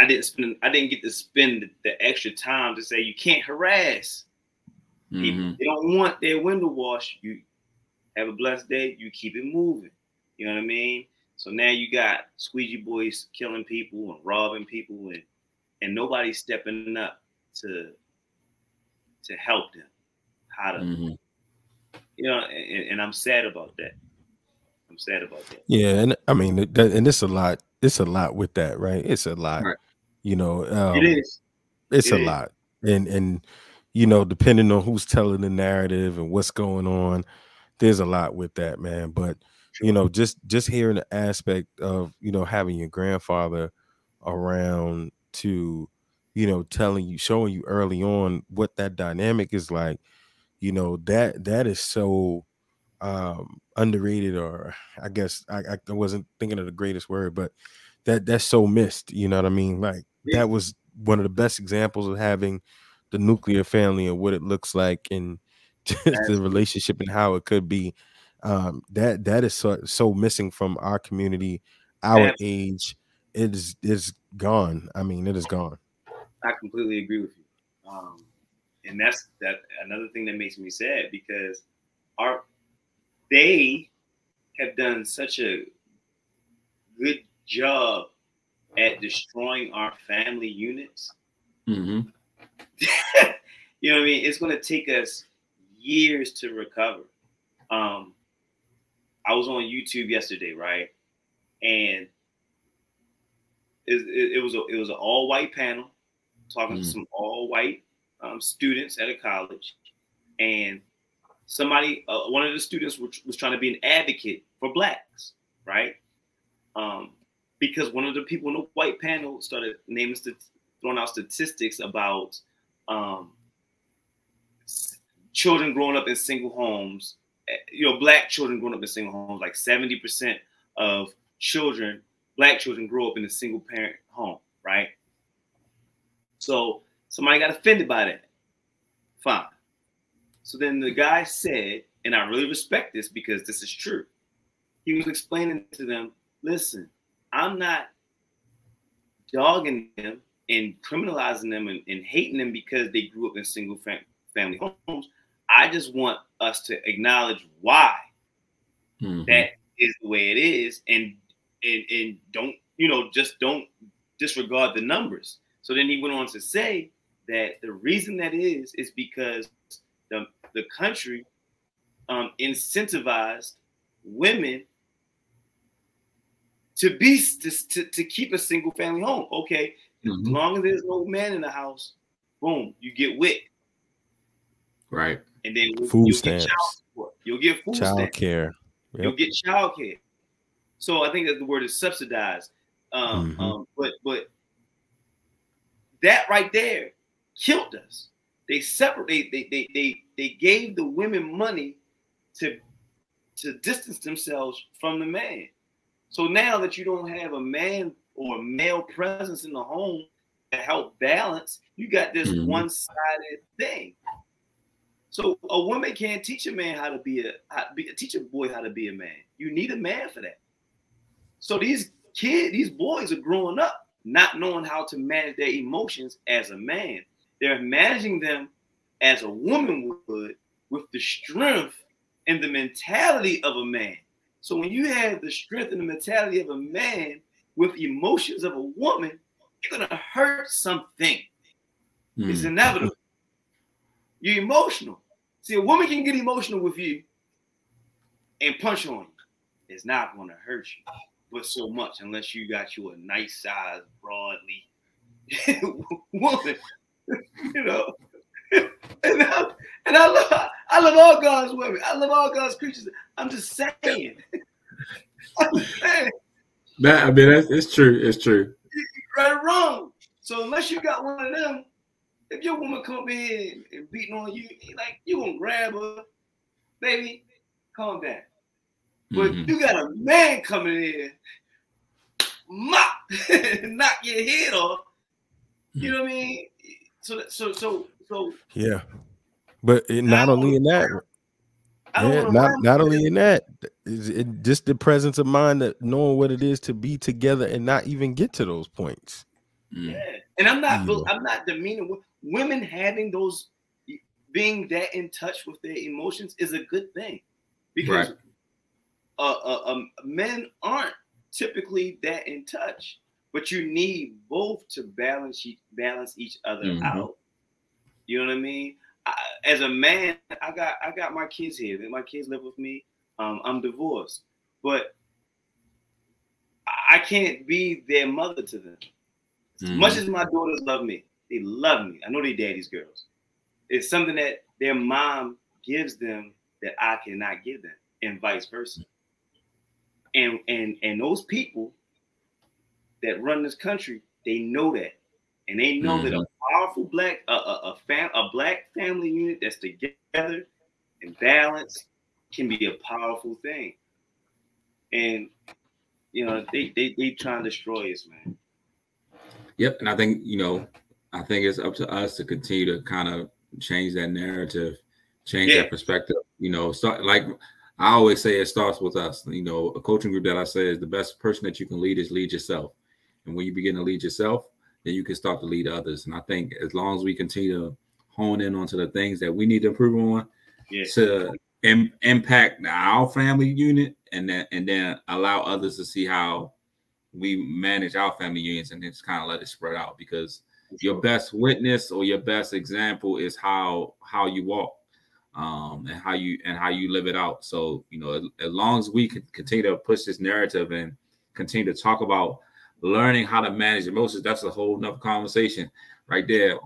didn't get to spend the extra time to say you can't harass people. They don't want their window washed. You have a blessed day. You keep it moving. You know what I mean? So now you got Squeegee Boys killing people and robbing people, and nobody's stepping up to help them. How to, you know, and I'm sad about that. I'm sad about that. Yeah, and I mean, and it's a lot. It's a lot with that, right? It's a lot. Right. You know, It is. it's a lot, and you know, depending on who's telling the narrative and what's going on, there's a lot with that, man. But you know, just hearing the aspect of, you know, having your grandfather around to, you know, showing you early on what that dynamic is like, you know, that is so underrated, or I guess I wasn't thinking of the greatest word, but that's so missed. You know what I mean? Like that was one of the best examples of having the nuclear family and what it looks like, and just the relationship and how it could be. That is so missing from our community, our age. It is gone. I mean, it is gone. I completely agree with you. And that's another thing that makes me sad, because they have done such a good job at destroying our family units. You know what I mean? It's going to take us years to recover. I was on YouTube yesterday, right? And it was an all white panel talking to some all white students at a college, and somebody, one of the students was trying to be an advocate for blacks, right? Because one of the people in the white panel started throwing out statistics about children growing up in single homes. You know, black children growing up in single homes, like 70% of black children grow up in a single parent home, right? So somebody got offended by that. Fine. So then the guy said, and I really respect this because this is true. He was explaining to them, listen, I'm not dogging them and criminalizing them and hating them because they grew up in single family homes. I just want us to acknowledge why that is the way it is, and don't, you know, just don't disregard the numbers. So then he went on to say that the reason that is because the country incentivized women to keep a single family home. Okay, as long as there's no man in the house, boom, you get WIC. Right. And then food stamps. You'll get food stamps. Care. Yep. You'll get child care. So I think that the word is subsidized. But that right there killed us. They gave the women money to to distance themselves from the man. So now that you don't have a man or a male presence in the home to help balance, you got this one-sided thing. So a woman can't teach a man how to teach a boy how to be a man. You need a man for that. So these boys are growing up not knowing how to manage their emotions as a man. They're managing them as a woman would, with the strength and the mentality of a man. So when you have the strength and the mentality of a man with emotions of a woman, you're gonna hurt something. It's inevitable. You're emotional. See, a woman can get emotional with you and punch on you. It's not gonna hurt you, but so much unless you got you a nice size, broadly woman, you know. And I love all God's women. I love all God's creatures. I'm just saying. That, I mean, it's true. It's true. Right or wrong. So unless you got one of them, if your woman come in and beating on you, like you gonna grab her, baby, calm down. But you got a man coming in, mop, knock your head off. You know what I mean? So yeah. But not only in that, not only in that, just the presence of mind that knowing what it is to be together and not even get to those points. Yeah, and I'm not demeaning women having those, being that in touch with their emotions is a good thing, because men aren't typically that in touch, but you need both to balance each other out. You know what I mean? As a man, I got my kids here. My kids live with me. I'm divorced, but I can't be their mother to them. As much as my daughters love me, they love me. I know they daddy's girls. It's something that their mom gives them that I cannot give them, and vice versa. And those people that run this country, they know that. And they know that a powerful black family unit that's together and balanced can be a powerful thing. And you know, they trying to destroy us, man. Yep, and I think it's up to us to continue to kind of change that narrative, change that perspective. You know, start, like I always say, it starts with us. You know, a coaching group that I say is the best person that you can lead is lead yourself. And when you begin to lead yourself, then you can start to lead others. And I think as long as we continue to hone in onto the things that we need to improve on to impact our family unit, and then allow others to see how we manage our family units, and just kind of let it spread out, because your best witness or your best example is how you walk, and how you live it out. So, you know, as long as we can continue to push this narrative and continue to talk about learning how to manage emotions, that's a whole nother conversation right there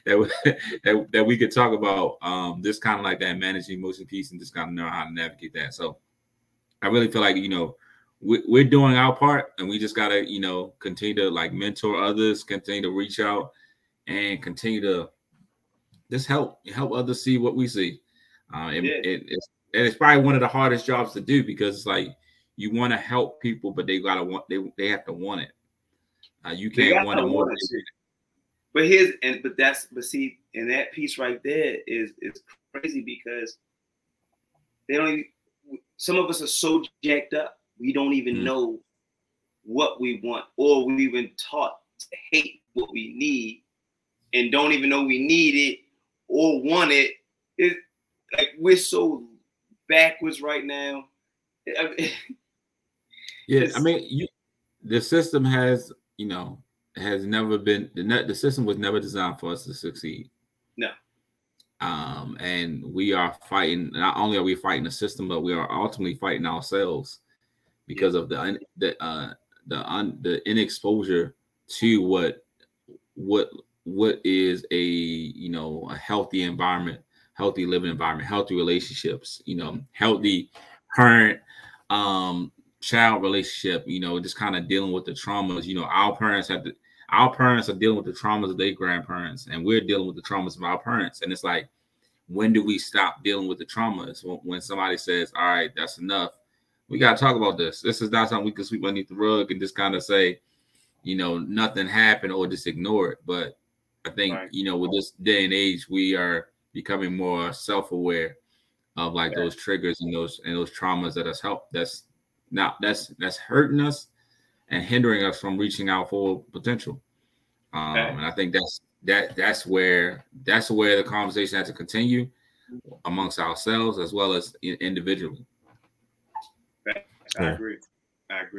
that we could talk about, this kind of like that managing emotion piece, and just kind of know how to navigate that. So I really feel like, you know, we're doing our part, and we just got to, you know, continue to like mentor others, continue to reach out, and continue to just help others see what we see. It's probably one of the hardest jobs to do, because it's like you want to help people, but they have to want it. You can't want it more. But see, and that piece right there is crazy, because they don't even, some of us are so jacked up, we don't even know what we want, or we've been taught to hate what we need and don't even know we need it or want it. It's like we're so backwards right now. I mean, the system has, you know, has never been, the system was never designed for us to succeed. No. And we are fighting. Not only are we fighting the system, but we are ultimately fighting ourselves, because of the inexposure to what is a, you know, a healthy environment, healthy living environment, healthy relationships, you know, healthy parent child relationship, you know, just kind of dealing with the traumas. You know, our parents are dealing with the traumas of their grandparents, and we're dealing with the traumas of our parents. And it's like when do we stop dealing with the traumas? When somebody says, all right, that's enough. We got to talk about this. This is not something we can sweep underneath the rug and just kind of say, you know, nothing happened or just ignore it. But I think, you know, with this day and age, we are becoming more self-aware of like those triggers and those traumas that us help. That's hurting us and hindering us from reaching our full potential. And I think that's where the conversation has to continue amongst ourselves as well as individually. I agree.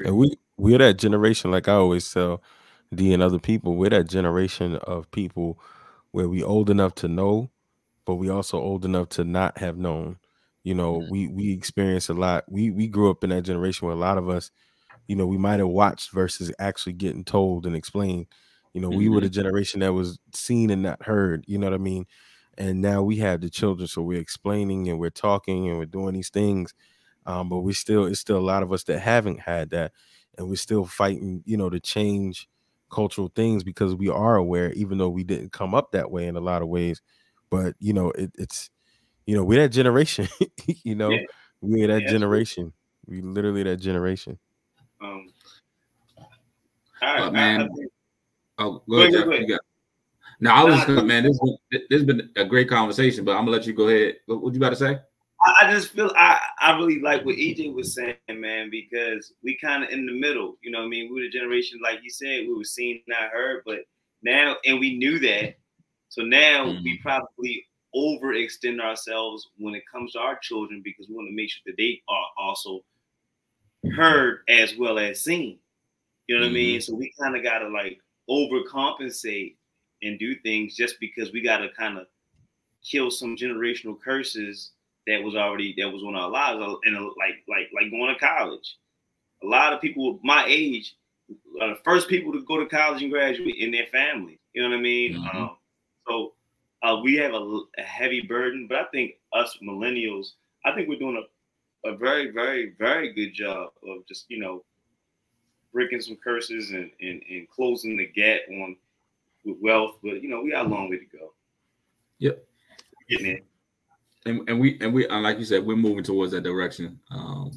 And we're that generation, like I always tell D and other people, we're that generation of people where we old enough to know, but we also old enough to not have known. You know, we experience a lot. We grew up in that generation where a lot of us, you know, we might have watched versus actually getting told and explained. You know, we were the generation that was seen and not heard, you know what I mean? And now we have the children, so we're explaining and we're talking and we're doing these things. But it's still a lot of us that haven't had that, and we're still fighting, you know, to change cultural things because we are aware, even though we didn't come up that way in a lot of ways. But you know, it's, you know, we're that generation. You know, we're that generation. We literally that generation. All right, man. Go ahead, Jeff. You got. No, I was gonna, man. This has been a great conversation, but I'm gonna let you go ahead. What you about to say? I just feel I really like what EJ was saying, man, because we kind of in the middle. You know what I mean? We were the generation, like you said, we were seen, not heard, but now, and we knew that. So now we probably overextend ourselves when it comes to our children because we want to make sure that they are also heard as well as seen. You know what I mean? So we kind of got to like overcompensate and do things just because we got to kind of kill some generational curses that was on our lives, and like going to college. A lot of people my age are the first people to go to college and graduate in their family. You know what I mean? So we have a heavy burden, but I think us millennials, I think we're doing a very, very, very good job of just, you know, breaking some curses and closing the gap on with wealth. But you know, we got a long way to go. Yep. Getting it. And we like you said, we're moving towards that direction.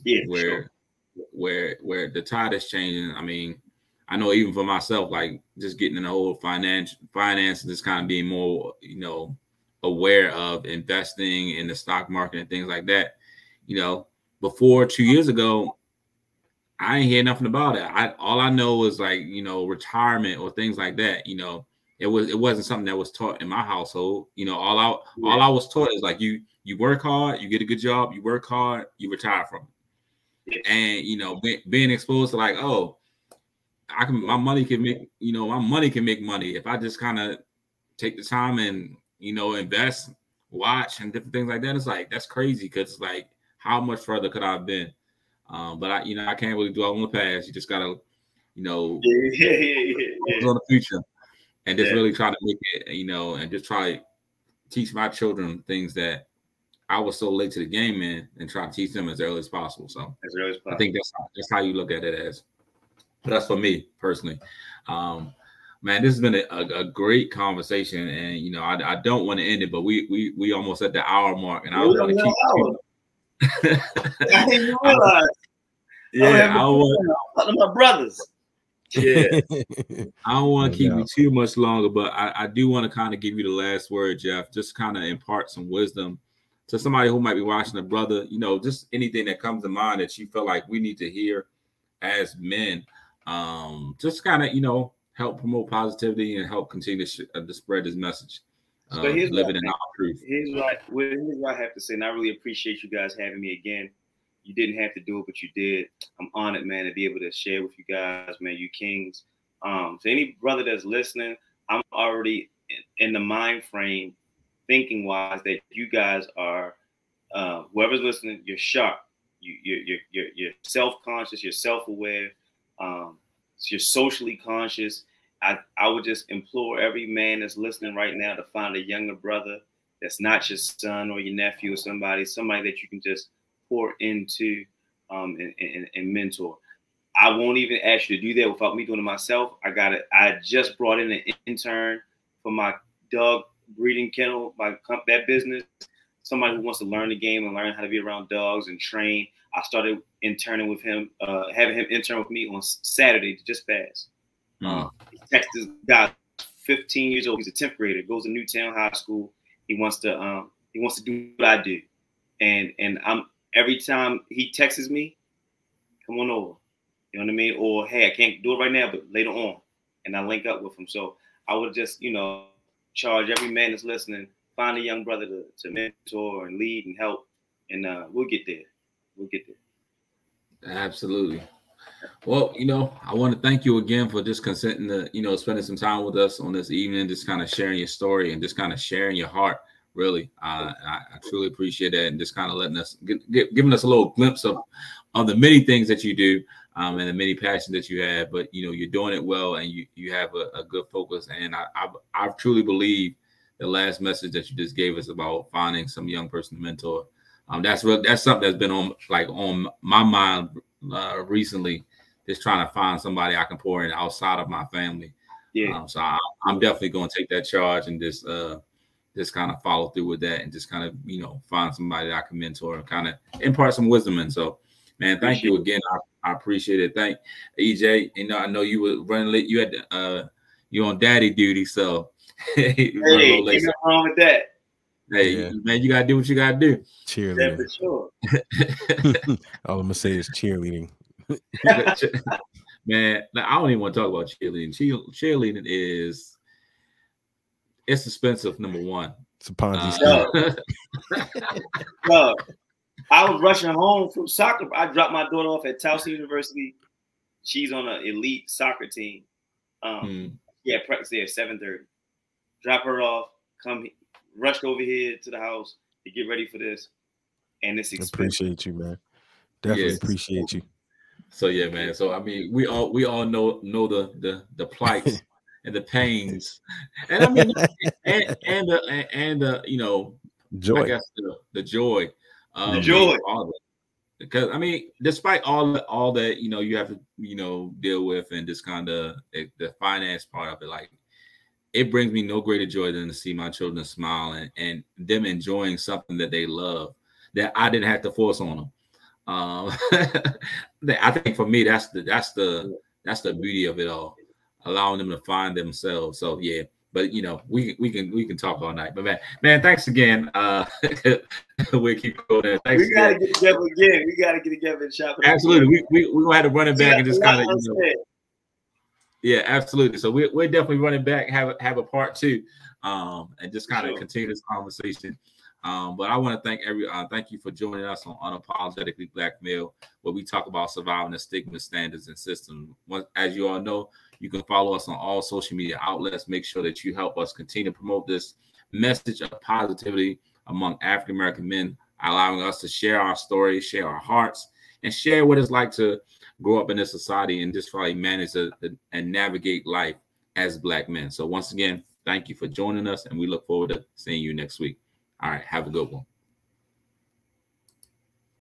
Where the tide is changing. I mean, I know even for myself, like just getting in the whole finance, just kind of being more, you know, aware of investing in the stock market and things like that. You know, before 2 years ago, I ain't hear nothing about it. All I know was like, you know, retirement or things like that. You know, it wasn't something that was taught in my household. You know, all I was taught is like you work hard, you get a good job, you work hard, you retire from it. And you know, being exposed to like, oh, my money can make money if I just kind of take the time and, you know, invest, watch, and different things like that. It's like that's crazy because it's like how much further could I have been? But I can't really dwell on the past. You just gotta, you know, focus on the future and just really try to make it, you know, and just try to teach my children things that I was so late to the game in, and try to teach them as early as possible. So I think that's how you look at it as. But that's for me personally. Man, this has been a great conversation, and you know, I don't want to end it, but we almost at the hour mark, and I don't want to keep. I didn't realize. Yeah, I want my brothers. Yeah, I don't want to keep you too much longer, but I do want to kind of give you the last word, Jeff. Just kind of impart some wisdom to somebody who might be watching, a brother. You know, just anything that comes to mind that you feel like we need to hear as men. Just kind of, you know, help promote positivity and help continue to spread this message. Living in our truth. Here's what I have to say, and I really appreciate you guys having me again. You didn't have to do it, but you did. I'm honored, man, to be able to share with you guys, man. You kings. So any brother that's listening, I'm already in the mind frame, thinking wise, that you guys are. Whoever's listening, you're sharp. You're self-conscious. You're self-aware. You're socially conscious. I would just implore every man that's listening right now to find a younger brother that's not your son or your nephew or somebody that you can just pour into and mentor. I won't even ask you to do that without me doing it myself. I just brought in an intern for my dog breeding kennel, that business. somebody who wants to learn the game and learn how to be around dogs and train. I started interning with him, having him intern with me on Saturday, just passed. Texas guy, 15 years old. He's a 10th grader. Goes to Newtown High School. He wants to do what I do, and I'm every time he texts me, come on over. You know what I mean? Or hey, I can't do it right now, but later on, and I link up with him. So I would just charge every man that's listening, find a young brother to mentor and lead and help, and we'll get there. We'll get there. Absolutely. Well, I want to thank you again for just consenting to, spending some time with us on this evening, just kind of sharing your story and just kind of sharing your heart. Really, I truly appreciate that, and just kind of letting us giving us a little glimpse of the many things that you do and the many passions that you have. But you're doing it well, and you have a good focus. And I truly believe the last message that you just gave us about finding some young person to mentor. That's something that's been on my mind recently. Just trying to find somebody I can pour in outside of my family. Yeah. So I'm definitely going to take that charge and just kind of follow through with that, and just kind of find somebody that I can mentor and kind of impart some wisdom. And so, man, thank you again. I appreciate it. Thank EJ. I know you were running late. You had you on daddy duty, so hey, ain't nothing wrong with that. Hey, man, you gotta do what you gotta do. Cheerleading. Yeah, for sure. All I'm gonna say is cheerleading. Man, I don't even want to talk about cheerleading. Cheerleading it's expensive. Number one, it's a Ponzi scheme. I was rushing home from soccer. I dropped my daughter off at Towson University. She's on an elite soccer team. Yeah, practice there at 7:30. Drop her off. Rushed over here to the house to get ready for this, and it's expensive. Appreciate you, man. Definitely appreciate you. So yeah, man. So I mean, we all know the plights and the pains, and I mean, and the joy. I guess the joy. The joy. Because I mean, despite all that you have to deal with, and just kind of the finance part of it, like, it brings me no greater joy than to see my children smile and them enjoying something that they love that I didn't have to force on them. I think for me, that's the beauty of it all, allowing them to find themselves. So yeah, but we can talk all night. But man, thanks again. We'll keep going. Thanks. We gotta get together again. We gotta get together and shop. Absolutely, we gonna have to run it back and just kind of yeah, absolutely. So we're definitely running back, have a part 2, and just kind of continue this conversation. But I want to thank you for joining us on Unapologetically Black Male, where we talk about surviving the stigma, standards, and systems. As you all know, you can follow us on all social media outlets. Make sure that you help us continue to promote this message of positivity among African American men, allowing us to share our stories, share our hearts, and share what it's like to grow up in this society and just probably manage and navigate life as Black men. So once again, thank you for joining us, and we look forward to seeing you next week. All right, have a good one.